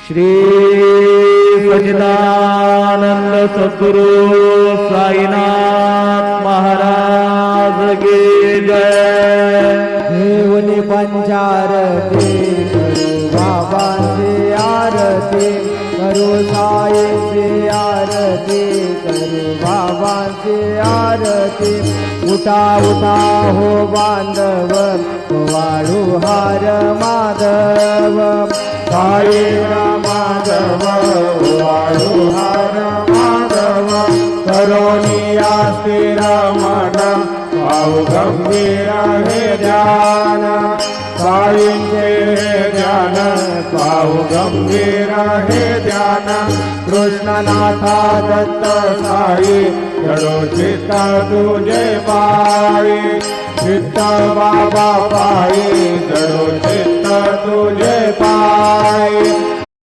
श्री सच्चिदानंद सद्गुरु साईनाथ महाराज की जय। देवनी पंचारती करू बाबांची आरती करू साईची आरती करू बाबांची आरती। उठा उठा हो बांधव वाळू हार माधव साई माधव वाळू हार माधव करोनिया स्थिर मन पाहू गंभीर हे ध्यान साईंचे ध्यान पाहू गंभीर हे ध्यान। कृष्णनाथा दत्त साई जडो चित्त तुझे पायी चित्त बाबा पायी जडो चित्त तुझे पायी।